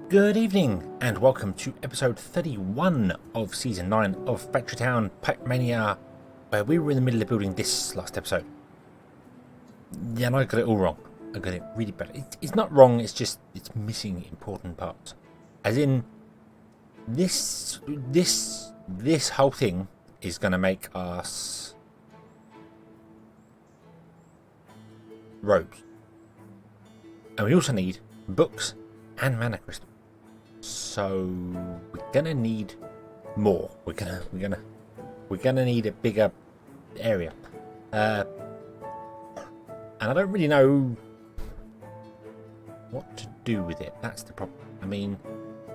Good evening and welcome to episode 31 of season 9 of Factory Town Pipe Mania, where we were in the middle of building this last episode. Yeah, and I got it all wrong. I got it really bad. It's not wrong, it's just it's missing important parts. As in, this whole thing is going to make us roads. And we also need books and mana crystals. So we're gonna need more. We're gonna need a bigger area. And I don't really know what to do with it. That's the problem. I mean,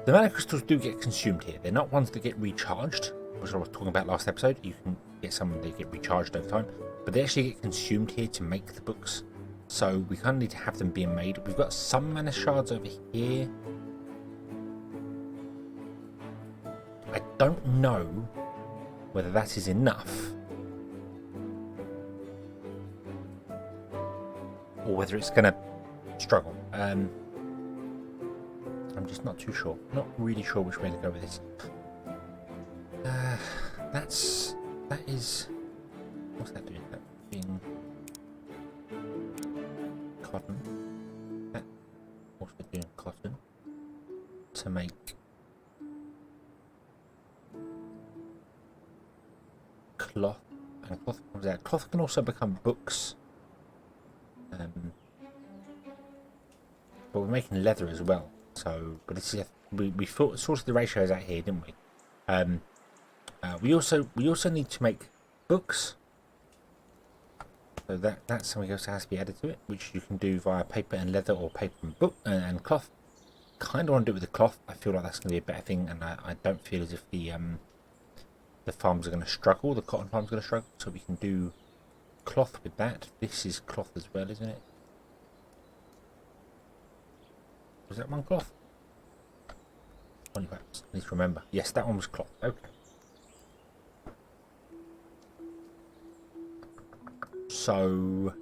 the mana crystals do get consumed here. They're not ones that get recharged, which I was talking about last episode. You can get some that get recharged over time, but they actually get consumed here to make the books. So we kind of need to have them being made. We've got some mana shards over here. I don't know whether that is enough or whether it's going to struggle. I'm just not too sure. Not really sure which way to go with this. That is. What's that doing? That being cotton. That also doing cotton to make. Cloth, and cloth comes out. Cloth can also become books, but we're making leather as well. So, but this is we sorted the ratios out here, didn't we? We also need to make books. So that's something else that has to be added to it, which you can do via paper and leather or paper and book and cloth. Kind of want to do it with the cloth. I feel like that's going to be a better thing, and I don't feel as if the farms are going to struggle, the cotton farms are going to struggle, so we can do cloth with that. This is cloth as well, isn't it? Was that one cloth? Omnipipes, I need to remember. Yes, that one was cloth. Okay. So,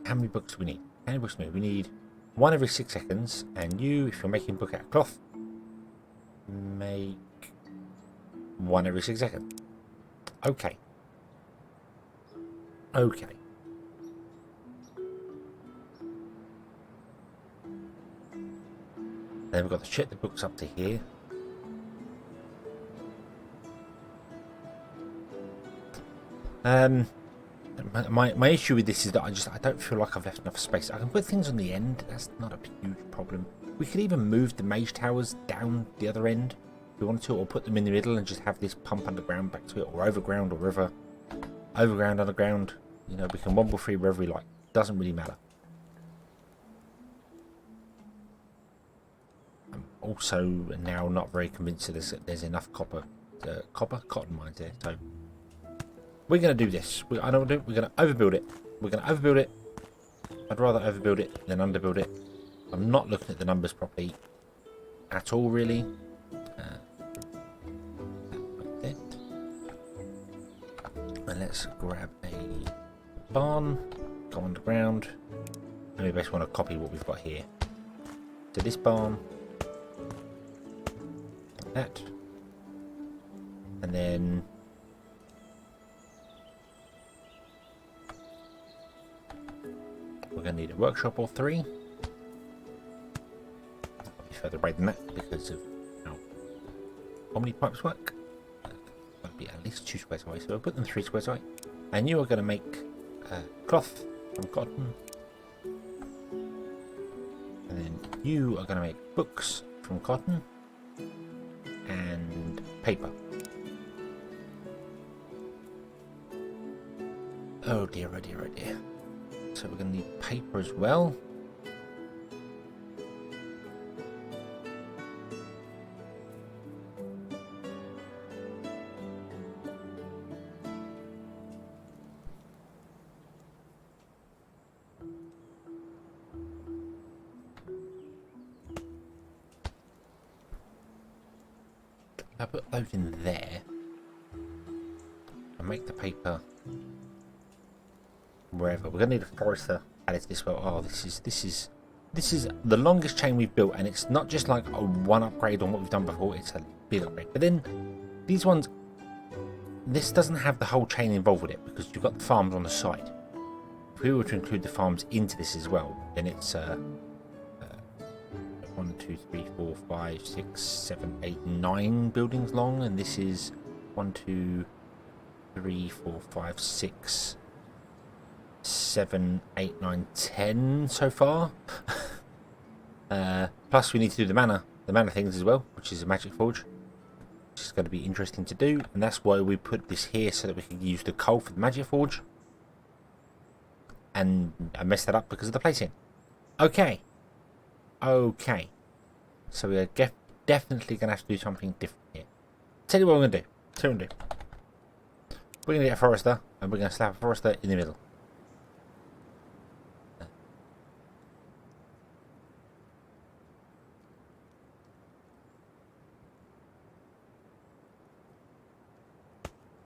how many books do we need? How many books do we need? We need one every 6 seconds, and you, if you're making a book out of cloth, make one every 6 seconds. Okay. Okay. Then we've got to check the books up to here. My issue with this is that I don't feel like I've left enough space. I can put things on the end. That's not a huge problem. We could even move the mage towers down the other end if we wanted to, or put them in the middle and just have this pump underground back to it, or overground or river. Overground, underground. You know, we can womble free wherever we like. Doesn't really matter. I'm also now not very convinced that there's enough cotton mines there. So we're going to do this. I know what we're going to overbuild it. We're going to overbuild it. I'd rather overbuild it than underbuild it. I'm not looking at the numbers properly at all, really. And let's grab a barn, go underground, and we basically want to copy what we've got here. So this barn, like that, and then we're going to need a workshop or 3. I'll be further away than that because of how Omnipipes work. Be at least 2 squares away, so we'll put them 3 squares away. And you are going to make cloth from cotton, and then you are going to make books from cotton and paper. Oh dear, oh dear, oh dear. So we're going to need paper as well. I put those in there and make the paper wherever. We're going to need a forester added to this well. Oh, this is This is the longest chain we've built, and it's not just like a one upgrade on what we've done before, it's a big upgrade. But then these ones, this doesn't have the whole chain involved with it because you've got the farms on the side. If we were to include the farms into this as well, then it's 1, 2, 3, 4, 5, 6, 7, 8, 9 buildings long, and this is 1, 2, 3, 4, 5, 6, 7, 8, 9, 10 so far. Plus we need to do the mana things as well, which is a magic forge, which is going to be interesting to do, and that's why we put this here so that we can use the coal for the magic forge. And I messed that up because of the placing. Okay, so we're definitely going to have to do something different here. Tell you what we're going to do. We're going to get a forester, and we're going to slap a forester in the middle.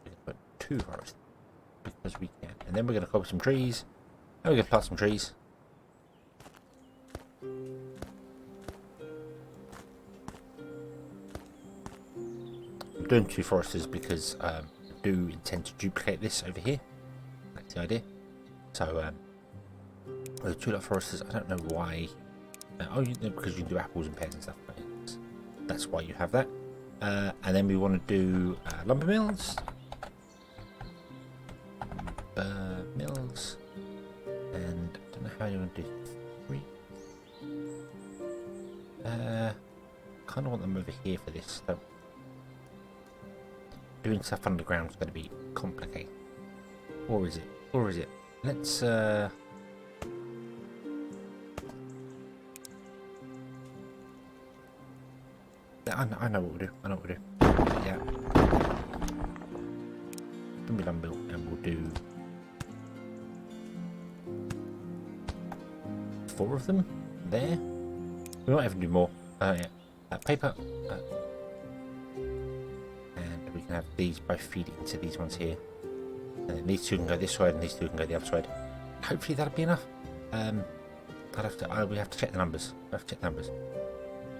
We're going to put 2 foresters because we can, and then we're going to cover some trees, and we're going to plant some trees. I'm doing 2 foresters because I do intend to duplicate this over here. That's the idea. So, with 2 foresters, I don't know why. Because you can do apples and pears and stuff. That's why you have that. And then we want to do lumber mills. And I don't know how you want to do 3. Kind of want them over here for this. So doing stuff underground is going to be complicated. Or is it? Let's I know what we'll do. Yeah. Give me lumber and we'll do 4 of them there. We might even do more. Yeah. Paper. And we can have these both feed into these ones here. And then these 2 can go this side and these 2 can go the other side. Hopefully that'll be enough. We have to check the numbers.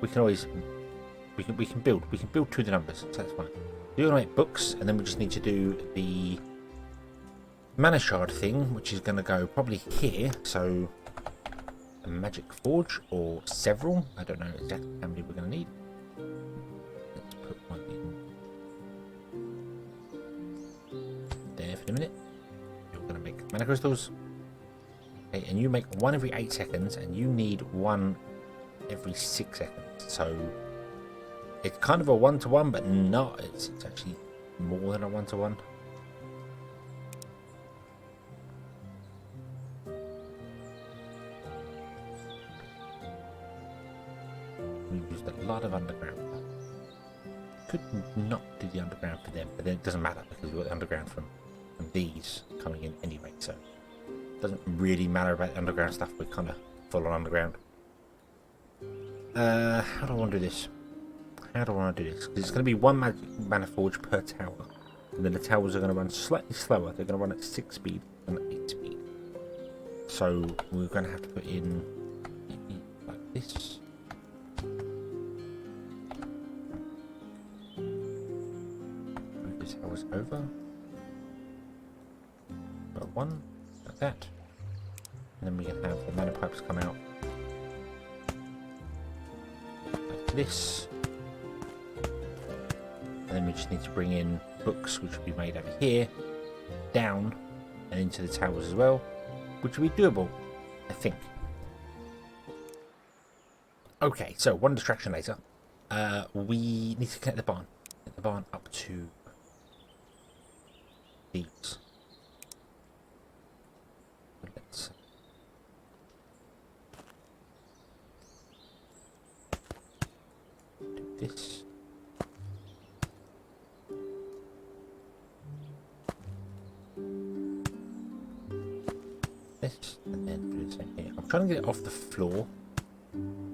We can always we can build to the numbers, so that's fine. We're gonna make books, and then we just need to do the mana shard thing, which is gonna go probably here. So a magic forge or several. I don't know exactly how many we're gonna need. Let's put one in there for a minute. You're gonna make mana crystals. Okay, and you make 1 every 8 seconds, and you need 1 every 6 seconds. So it's kind of a 1-to-1, but not. It's actually more than a 1-to-1. We used a lot of underground. Could not do the underground for them, but then it doesn't matter because we've got the underground from these coming in anyway. So it doesn't really matter about the underground stuff. We're kind of full on underground. How do I want to do this? Because it's going to be 1 magic mana forge per tower, and then the towers are going to run slightly slower. They're going to run at 6 speed and 8 speed. So we're going to have to put in like this. Move the towers over. Got 1 like that, and then we can have the mana pipes come out like this. And then we just need to bring in books, which will be made over here, down, and into the towers as well, which will be doable, I think. Okay, so 1 distraction later. We need to connect the barn. Get the barn up to these. Let's do this. And then do the same here. I'm trying to get it off the floor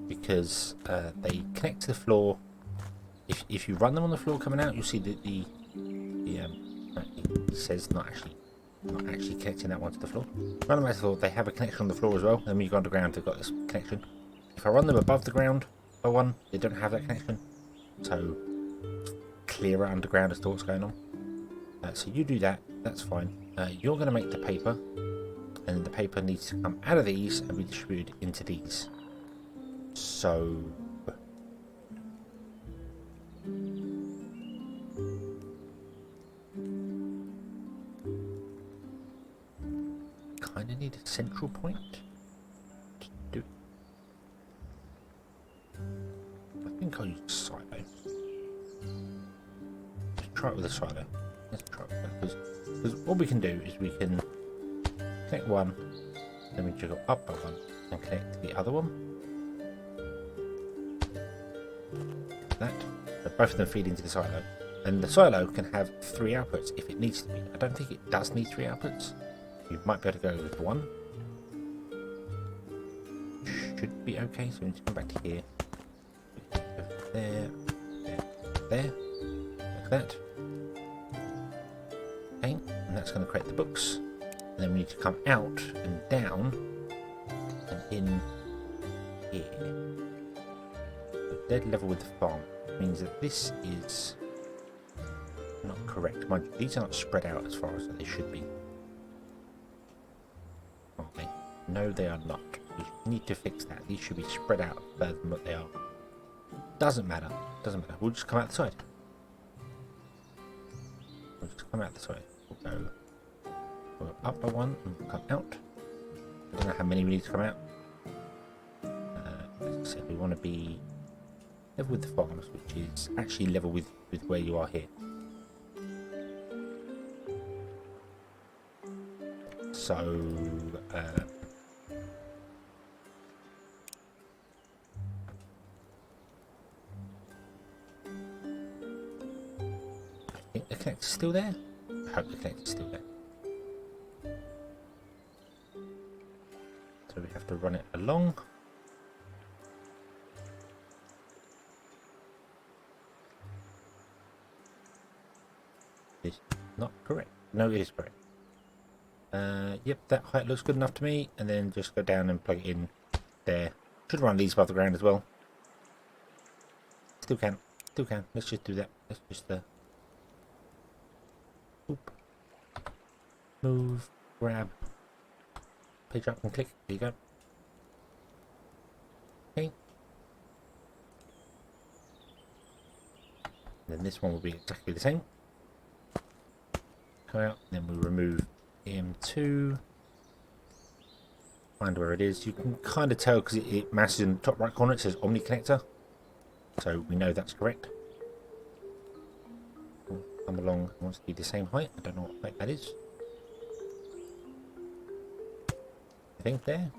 because they connect to the floor. If you run them on the floor coming out, you'll see that it says not actually connecting that one to the floor. Run them out to the floor. They have a connection on the floor as well. And when you go underground, they've got this connection. If I run them above the ground by one, they don't have that connection. So clearer underground as to what's going on. So you do that, that's fine. You're going to make the paper, and the paper needs to come out of these and be distributed into these. So kind of need a central point to do it. I think I'll use a silo. Let's try it with a silo. Let's try it because what we can do is we can connect one, then we jiggle up by one and connect the other one. That. So both of them feed into the silo. And the silo can have 3 outputs if it needs to be. I don't think it does need 3 outputs. You might be able to go with 1. Should be okay, so we need to come back to here. There, there, there. Like that. Okay, and that's going to create the books. And then we need to come out and down and in here. Dead level with the farm means that this is not correct. Mind you, these are not spread out as far as they should be. Are they? No, they are not. We need to fix that. These should be spread out further than what they are. Doesn't matter. Doesn't matter. We'll just come out the side. We'll just come out the side. We'll go up by 1 and we'll come out. I don't know how many we need to come out. As I said, we want to be level with the farms, which is actually level with where you are here. So, I think the connector's still there. I hope the connector's still there. So we have to run it along. Is not correct. No, it is correct. Yep, that height looks good enough to me. And then just go down and plug it in there. Should run these above the ground as well. Still can. Still can. Let's just do that. Let's just oop. Move, grab, page up and click. There you go. Okay. And then this one will be exactly the same. Come out, and then we remove EM2. Find where it is. You can kind of tell because it matches in the top right corner. It says Omni Connector, so we know that's correct. Come along. It wants to be the same height. I don't know what height that is. I think there.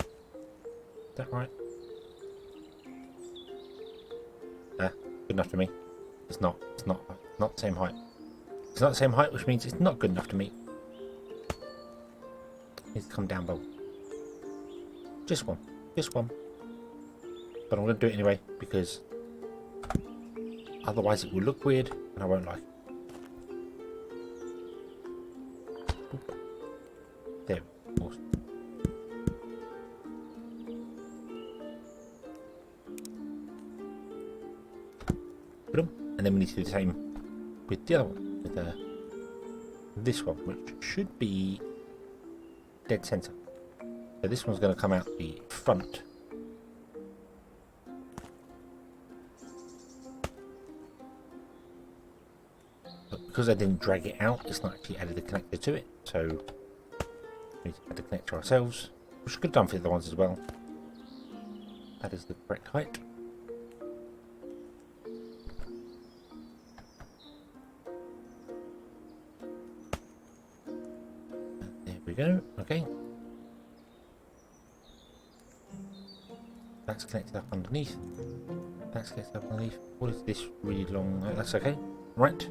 Is that right? Ah, good enough for me. It's not. It's not the same height. It's not the same height, which means it's not good enough to meet. It needs to come down by one. Just one. Just one. But I'm going to do it anyway, because otherwise it will look weird, and I won't like it. There. Awesome. And then we need to do the same with the other one, with this one, which should be dead center. So this one's going to come out the front. But because I didn't drag it out, it's not actually added the connector to it. So we need to add the connector ourselves, which we could have done for the other ones as well. That is the correct height. Go. Okay. That's connected up underneath. That's connected up underneath. What is this really long? That's okay. Right.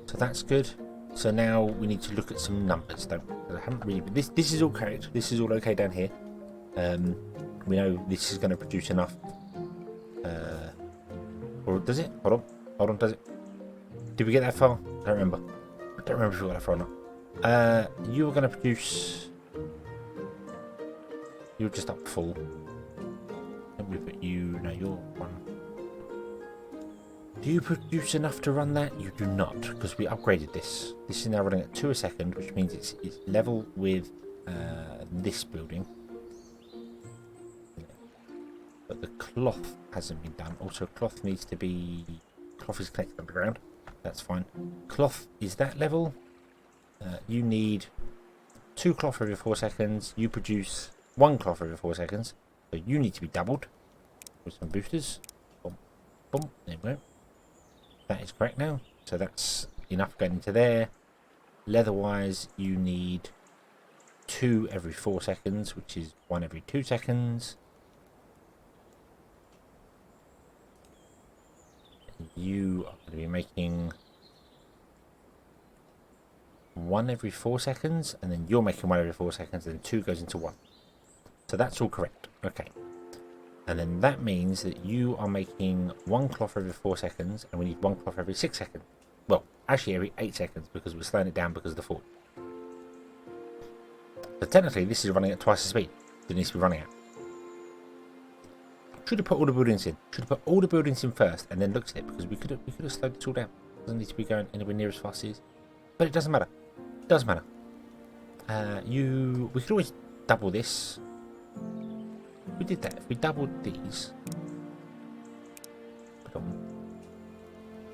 So that's good. So now we need to look at some numbers, though. I haven't really. This is all correct. This is all okay down here. We know this is going to produce enough. Or does it? Hold on. Hold on. Does it? Did we get that far? I don't remember. I don't remember if we got that far or not. You were going to produce You're just up full. And we put you. No, you're one. Do you produce enough to run that? You do not, because we upgraded this. This is now running at 2 a second, which means it's level with this building. But the cloth hasn't been done. Also, cloth needs to be... Cloth is connected underground. That's fine. Cloth is that level. You need 2 cloth every 4 seconds. You produce 1 cloth every 4 seconds. So you need to be doubled with some boosters. Boom, boom. There we go. That is correct now. So that's enough going into there. Leather-wise, you need 2 every 4 seconds, which is 1 every 2 seconds. You are going to be making 1 every 4 seconds, and then you're making 1 every 4 seconds, and then 2 goes into 1. So that's all correct. Okay. And then that means that you are making 1 cloth every 4 seconds, and we need 1 cloth every 6 seconds. Well, actually every 8 seconds, because we're slowing it down because of the fall. So technically, this is running at twice the speed it needs to be running at. Should have put all the buildings in. Should have put all the buildings in first, and then looked at it, because we could have slowed it all down. It doesn't need to be going anywhere near as fast as it is. But it doesn't matter. It doesn't matter. We could always double this. We did that. If we doubled these,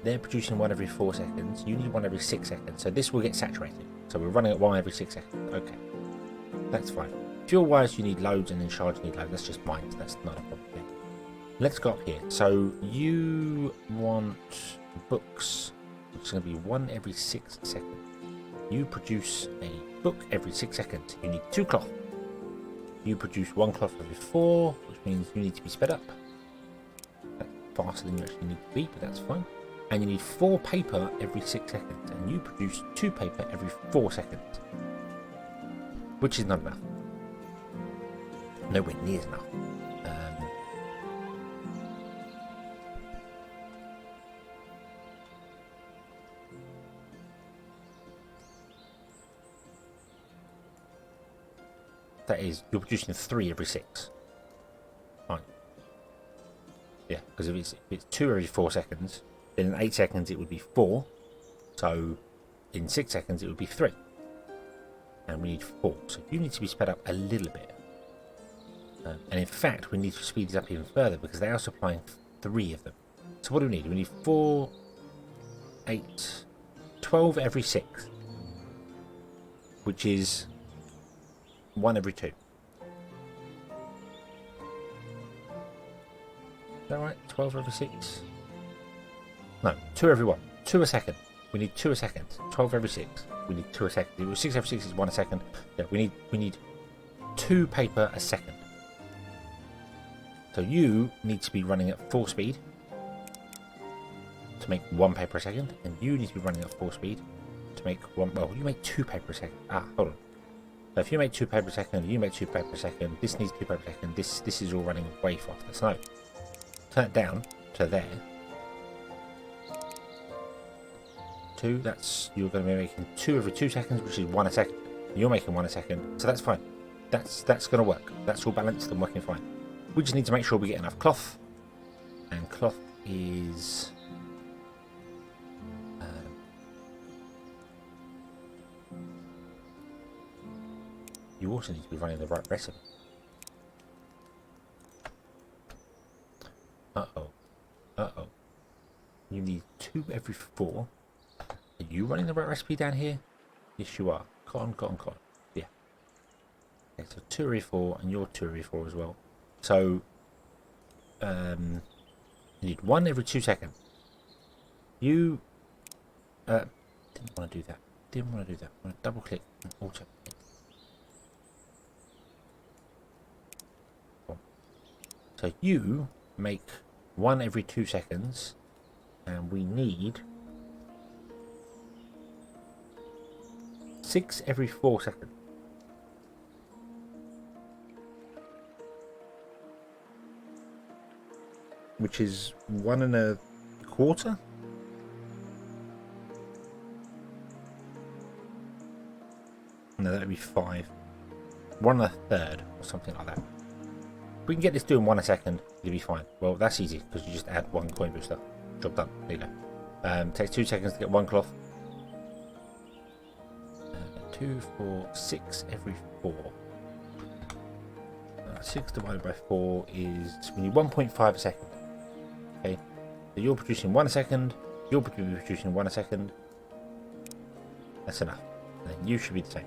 they're producing 1 every 4 seconds. You need 1 every 6 seconds. So this will get saturated. So we're running at 1 every 6 seconds. Okay, that's fine. Fuel-wise, you need loads, and then charge you need loads. That's just mine. That's not a problem. Let's go up here. So you want books, which is going to be 1 every 6 seconds. You produce a book every 6 seconds. You need 2 cloth. You produce 1 cloth every 4, which means you need to be sped up. That's faster than you actually need to be, but that's fine. And you need 4 paper every 6 seconds, and you produce 2 paper every 4 seconds, which is not enough. Nowhere near enough. That is, you're producing 3 every 6. Fine. Yeah, because if it's 2 every 4 seconds, then in 8 seconds it would be 4. So in 6 seconds it would be 3. And we need 4. So you need to be sped up a little bit. And in fact, we need to speed this up even further, because they are supplying 3 of them. So what do we need? We need 4, 8, 12 every 6. Which is 1 every 2. Is that right? 12 every 6? No, 2 every 1. 2 a second. We need 2 a second. 12 every 6. We need 2 a second. It was 6 every 6 is 1 a second. Yeah, we need 2 paper a second. So you need to be running at 4 speed to make 1 paper a second, and you need to be running at 4 speed to make 1. Well, you make 2 paper a second. Hold on. So if you make 2 paper a second, you make 2 paper a second, this needs 2 paper a second, this is all running way faster. So turn it down to there. 2, that's, you're going to be making 2 every 2 seconds, which is 1 a second. You're making 1 a second, so that's fine. That's going to work. That's all balanced and working fine. We just need to make sure we get enough cloth. And cloth is... you also need to be running the right recipe. Uh-oh. Uh-oh. You need 2 every 4. Are you running the right recipe down here? Yes, you are. Cotton. Yeah. Okay, so 2 every 4, and you're 2 every 4 as well. So, you need 1 every 2 seconds. You, didn't want to do that. I'm going to double click and auto. So you make 1 every 2 seconds, and we need 6 every 4 seconds. Which is 1 1/4. No, that'd be 5. 1 1/3. or something like that. If we can get this doing 1 a second, it'll be fine. Well, that's easy because you just add 1 coin booster. Job done. There you go. Takes 2 seconds to get 1 cloth. 2, 4, 6 every 4. 6 divided by 4 is we need 1.5 a second. Okay, so you're producing 1 a second. You're producing 1 a second. That's enough. And then you should be the same.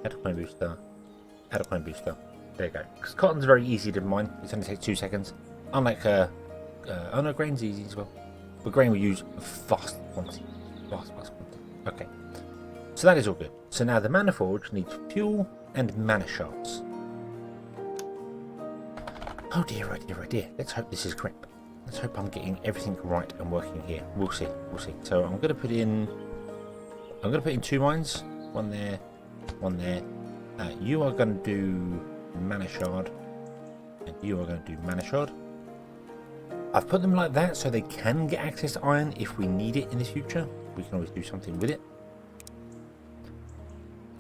Add a coin booster. Add a coin booster. There you go. Because cotton's very easy to mine. It only takes 2 seconds. Unlike oh no, grain's easy as well. But grain we use fast quantity. Fast quantity. Okay. So that is all good. So now the mana forge needs fuel and mana shards. Oh dear, oh dear, oh dear. Let's hope this is correct. Let's hope I'm getting everything right and working here. We'll see. We'll see. So I'm gonna put in 2 mines. 1 there, 1 there. You are gonna do mana shard. And you are gonna do mana shard. I've put them like that so they can get access to iron if we need it in the future. We can always do something with it.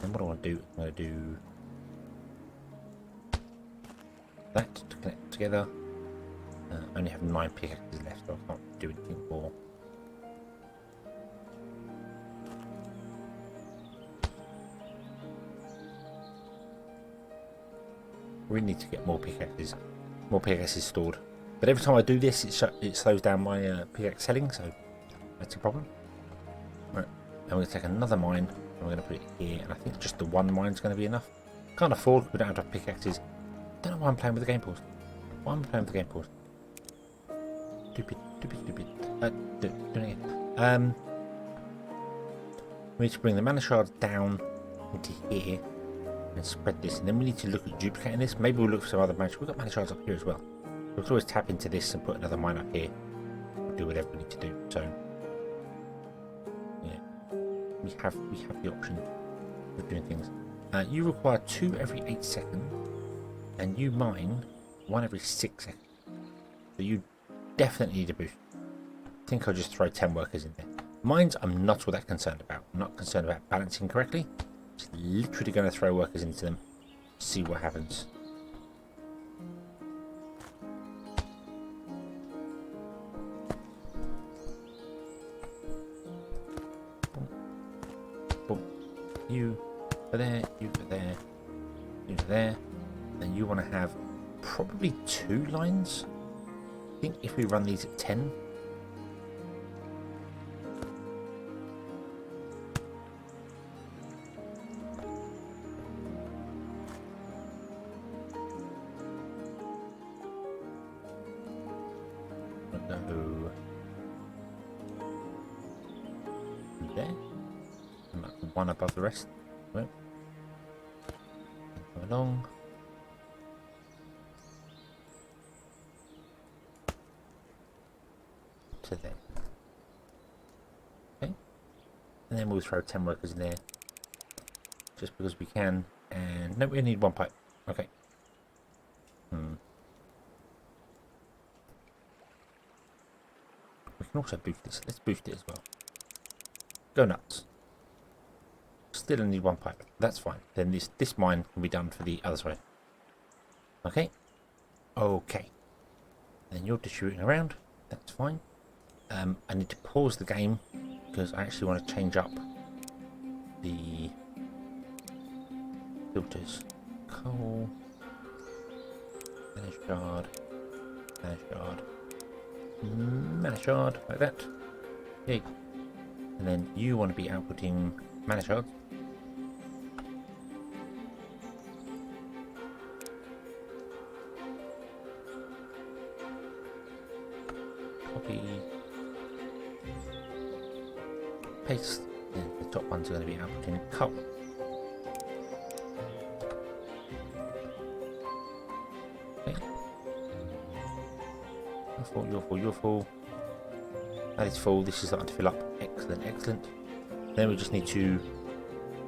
And what do I want to do? I'm going to do that to connect together. I only have 9 pickaxes left, so I can't do anything more. We need to get more pickaxes stored. But every time I do this, it slows down my pickaxe selling, so that's a problem. Right, and we're going to take another mine, and we're going to put it here, and I think just the 1 mine is going to be enough. Can't afford, we don't have enough pickaxes. Don't know why I'm playing with the game pause. Why am I playing with the game pause? Stupid. Do it again. We need to bring the mana shards down into here, and spread this, and then we need to look at duplicating this. Maybe we'll look for some other mana. We've got mana shards up here as well. We can always tap into this and put another mine up here. We'll do whatever we need to do. So yeah, we have the option of doing things. You require 2 every 8 seconds, and you mine 1 every 6 seconds. So you definitely need a boost. I think I'll just throw 10 workers in there. Mines, I'm not all that concerned about. I'm not concerned about balancing correctly. Just literally going to throw workers into them, see what happens. You for there, you for there, you for there. Then you want to have probably 2 lines. I think if we run these at 10. Go there. 1 above the rest. Right. Come along. To there. Okay. And then we'll throw 10 workers in there. Just because we can. And no, we need 1 pipe. Okay. We can also boost this. Let's boost it as well. Go nuts. Still only need 1 pipe. That's fine. Then this mine can be done for the other side. Okay. Okay. Then you're distributing around. That's fine. I need to pause the game because I actually want to change up the filters. Coal. Mana shard. Mana shard. Mana shard. Like that. Yay. And then you want to be outputting mana shards. Copy. Paste. And the top ones are going to be outputting coal. Okay. You're full. That is full. This is starting to fill up. Excellent. Then we just need to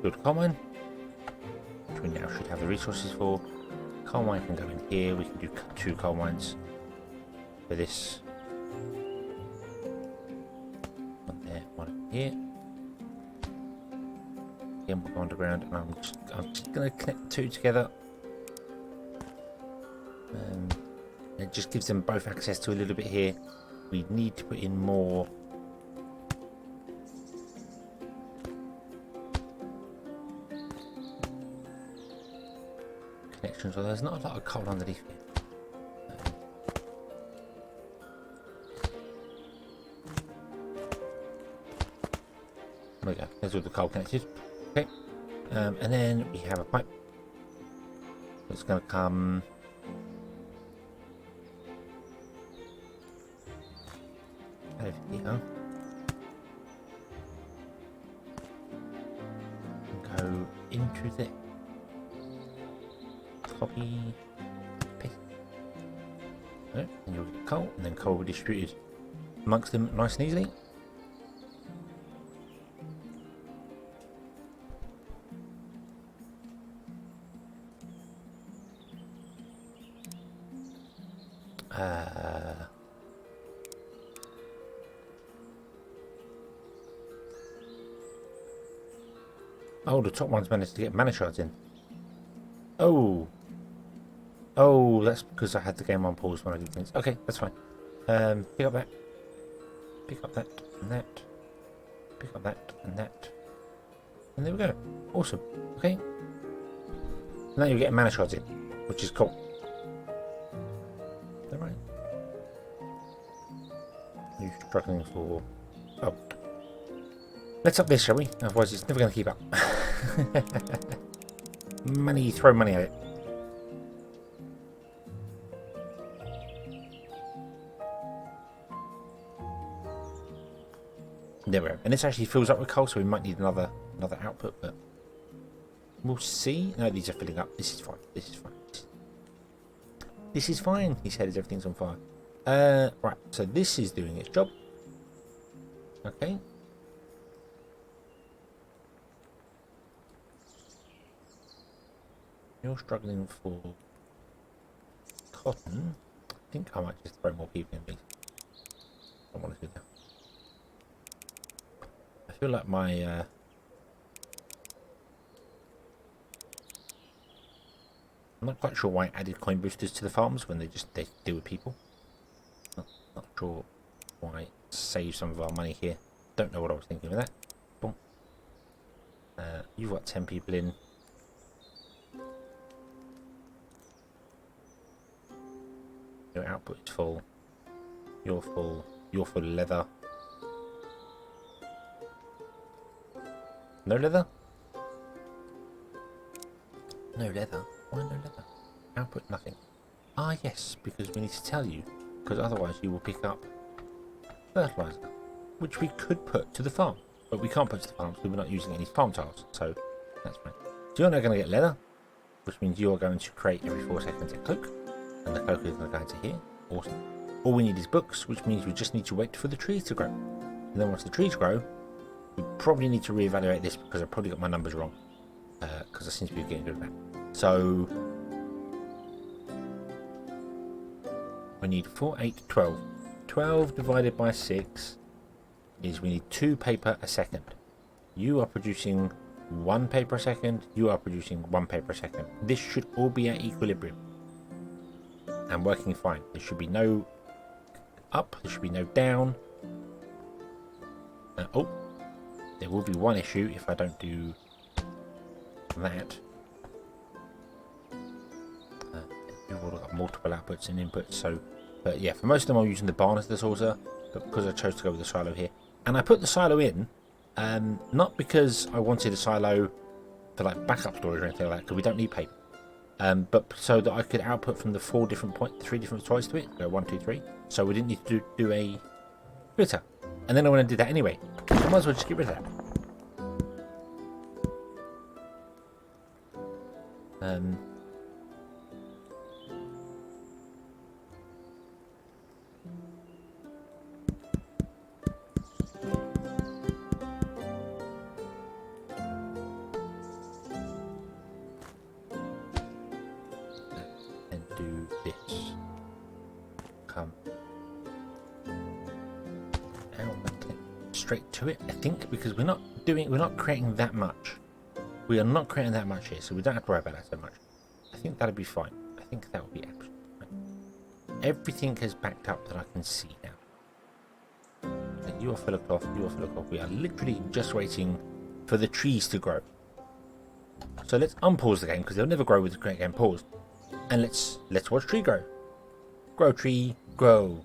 build a coal mine, which we now should have the resources for. Coal mine can go in here. We can do 2 coal mines for this. 1 there, 1 here. Again, we'll go underground, and I'm just going to connect the two together. It just gives them both access to a little bit here. We need to put in more connections, although there's not a lot of coal underneath here. There we go, there's all the coal connected. Okay, and then we have a pipe. It's going to come over here. Go into the copy, paste. And you'll get coal, and then coal will be distributed amongst them nice and easily. Oh, the top one's managed to get mana shards in. Oh, that's because I had the game on pause when I did things. Okay, that's fine. Pick up that. Pick up that and that. Pick up that and that. And there we go. Awesome. Okay. Now you're getting mana shards in, which is cool. All right. You're struggling for. Oh. Let's up this, shall we? Otherwise, it's never going to keep up. Money, throw money at it. There we go. And this actually fills up with coal, so we might need another output, but we'll see. No, these are filling up. This is fine. This is fine. This is fine. He said everything's on fire. Right. So this is doing its job. Okay. You're struggling for cotton. I think I might just throw more people in these. I don't want to do that. I feel like my I'm not quite sure why I added coin boosters to the farms when they deal with people. Not sure why it saves some of our money here. Don't know what I was thinking with that. Boom. You've got 10 people in. Your output is full. You're full. You're full leather. No leather? No leather? Why no leather? Output nothing. Ah yes, because we need to tell you. Because otherwise you will pick up fertilizer. Which we could put to the farm. But we can't put to the farm because we're not using any farm tiles. So that's fine. So you're now going to get leather. Which means you're going to create every 4 seconds a cloak. And the cloak is going to go into here. Awesome. All we need is books, which means we just need to wait for the trees to grow. And then once the trees grow, we probably need to reevaluate this because I've probably got my numbers wrong. Because I seem to be getting good at that. So we need 4, 8, 12. 12 divided by 6 is we need 2 paper a second. You are producing 1 paper a second. You are producing 1 paper a second. This should all be at equilibrium. And working fine. There should be no up, there should be no down. Oh, there will be one issue if I don't do that. You've all got multiple outputs and inputs, so but yeah, for most of them I'm using the barn as the sorter, but because I chose to go with the silo here. And I put the silo in, not because I wanted a silo for like backup storage or anything like that, because we don't need paper. But so that I could output from the 3 different sides to it. Go 1, 2, 3. So we didn't need to do a splitter. And then I went and did that anyway. So I might as well just get rid of that. Do this. Come. Straight to it, I think, because we're not creating that much. We are not creating that much here, so we don't have to worry about that so much. I think that'll be fine. I think that will be absolutely fine. Everything has backed up that I can see now. You are full of cloth, you are full of cloth. We are literally just waiting for the trees to grow. So let's unpause the game, because they'll never grow with the great game paused. And let's watch tree grow. Grow tree, grow.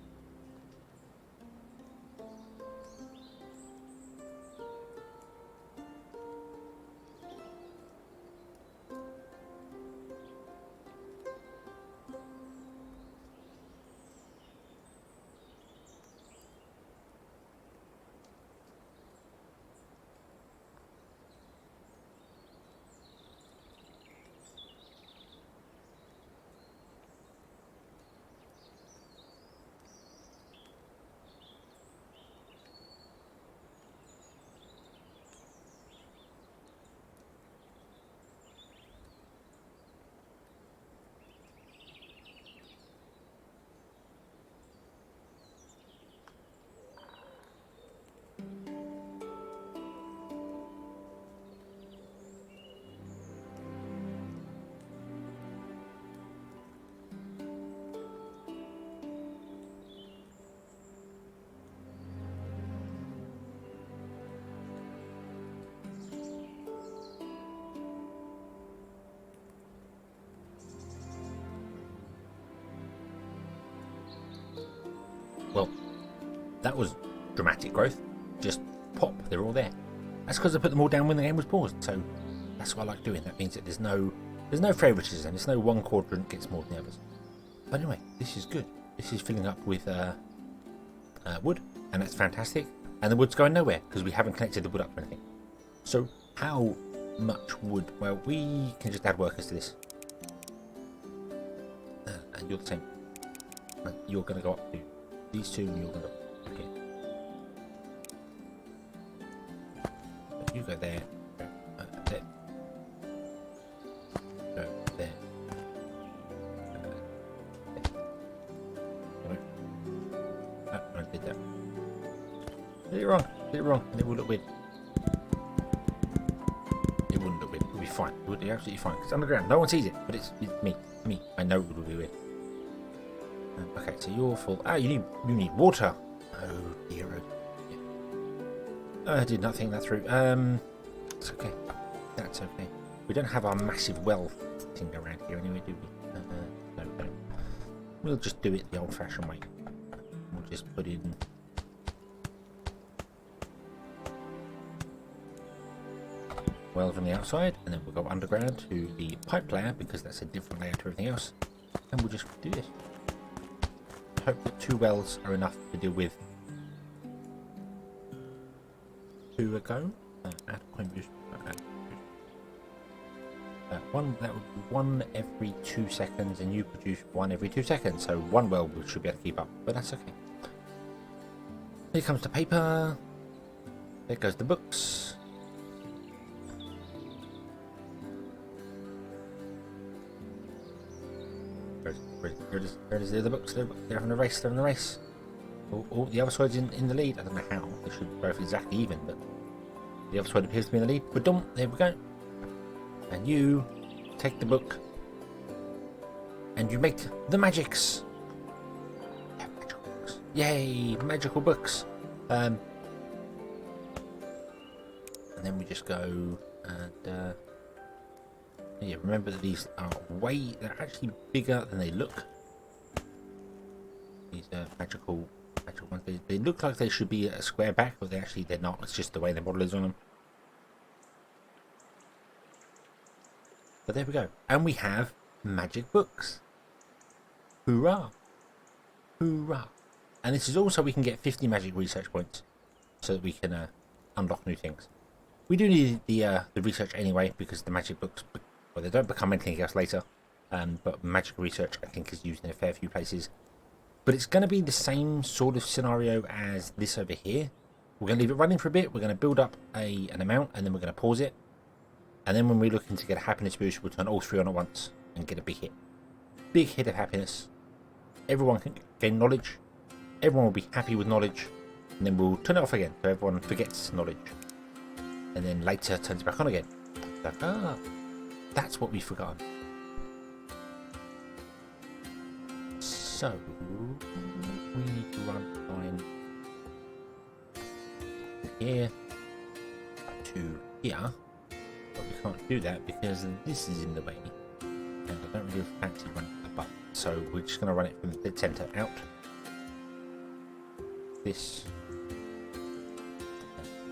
Well, that was dramatic growth. Just pop, they're all there. That's because I put them all down when the game was paused, so that's what I like doing. That means that there's no favoritism, there's no one quadrant gets more than the others. But anyway, this is good. This is filling up with wood, and that's fantastic. And the wood's going nowhere because we haven't connected the wood up to anything. So how much wood? Well, we can just add workers to this. And you're the same. You're going to go up to these two, and you're going to go okay. So you go there. Go there. Go there. I did that. Did it wrong. Did it wrong. And it will look weird. It wouldn't look weird. It would be fine. It would be absolutely fine. It's underground. No one sees it, but it's me. Me. I know it would be weird. Okay, so you're full. Ah, you need water. Oh dear. I did not think that through. It's okay. That's okay. We don't have our massive well thing around here anyway, do we? No. We'll just do it the old-fashioned way. We'll just put in. Wells on the outside, and then we'll go underground to the pipe layer because that's a different layer to everything else, and we'll just do this. Hope that 2 wells are enough to deal with 2 ago. Add point boost. One that would be 1 every 2 seconds, and you produce 1 every 2 seconds. So 1 well we should be able to keep up, but that's okay. Here comes the paper. There goes the books. Where is the other books? They're having a race. They're in the race. Oh, the other side's in the lead. I don't know how. They should both exactly even, but the other side appears to be in the lead. We're done. There we go. And you take the book, and you make the magics. Yeah, magical books. Yay, magical books. And then we just go and. Yeah, remember that these are they're actually bigger than they look. These magical ones. They look like they should be a square back, but they're not. It's just the way the model is on them. But there we go. And we have magic books. Hoorah! Hoorah! And this is also we can get 50 magic research points so that we can unlock new things. We do need the research anyway because the magic books, well, they don't become anything else later. But magic research I think is used in a fair few places. But it's going to be the same sort of scenario as this over here. We're going to leave it running for a bit. We're going to build up an amount, and then we're going to pause it. And then when we're looking to get a happiness boost, we'll turn all 3 on at once and get a big hit. Big hit of happiness. Everyone can gain knowledge. Everyone will be happy with knowledge. And then we'll turn it off again so everyone forgets knowledge. And then later turns it back on again. Like, ah, that's what we've forgotten. So we need to run line here to here, but we can't do that because this is in the way, and I don't really fancy running the button. So we're just going to run it from the dead center out. This,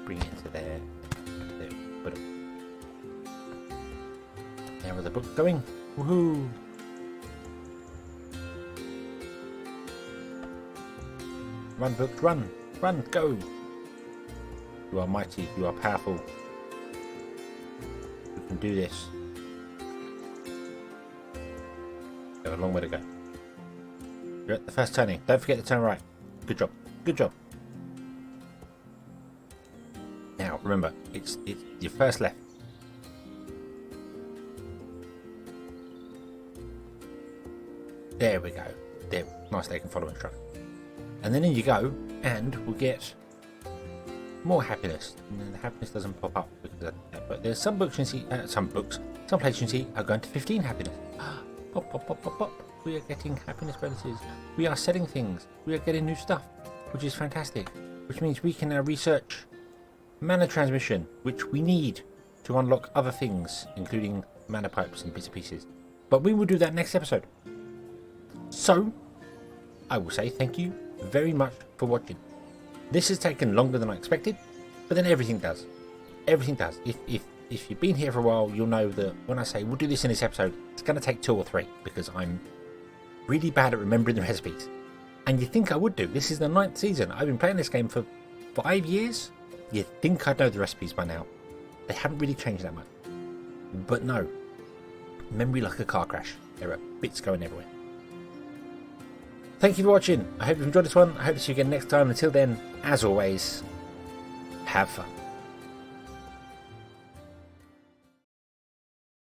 bring it into there. There, but there are the books going. Woohoo! Run, books, run! Run, go! You are mighty, you are powerful. You can do this. You have a long way to go. You're at the first turning. Don't forget to turn right. Good job. Good job. Now, remember, it's your first left. There we go. There. Nice, they can follow instructions. And then in you go, and we'll get more happiness. And then the happiness doesn't pop up because of that. But there's some books you see, some places you see are going to 15 happiness. Pop, pop, pop, pop, pop. We are getting happiness bonuses. We are selling things. We are getting new stuff, which is fantastic. Which means we can now research mana transmission, which we need to unlock other things, including mana pipes and bits and pieces. But we will do that next episode. So, I will say thank you very much for watching. This has taken longer than I expected, but then everything does. Everything does. If you've been here for a while, you'll know that when I say we'll do this in this episode, it's going to take 2 or 3 because I'm really bad at remembering the recipes. And you think I would do. This is the 9th season. I've been playing this game for 5 years. You'd think I'd know the recipes by now. They haven't really changed that much. But no. Memory like a car crash. There are bits going everywhere. Thank you for watching. I hope you've enjoyed this one. I hope to see you again next time. Until then, as always, have fun.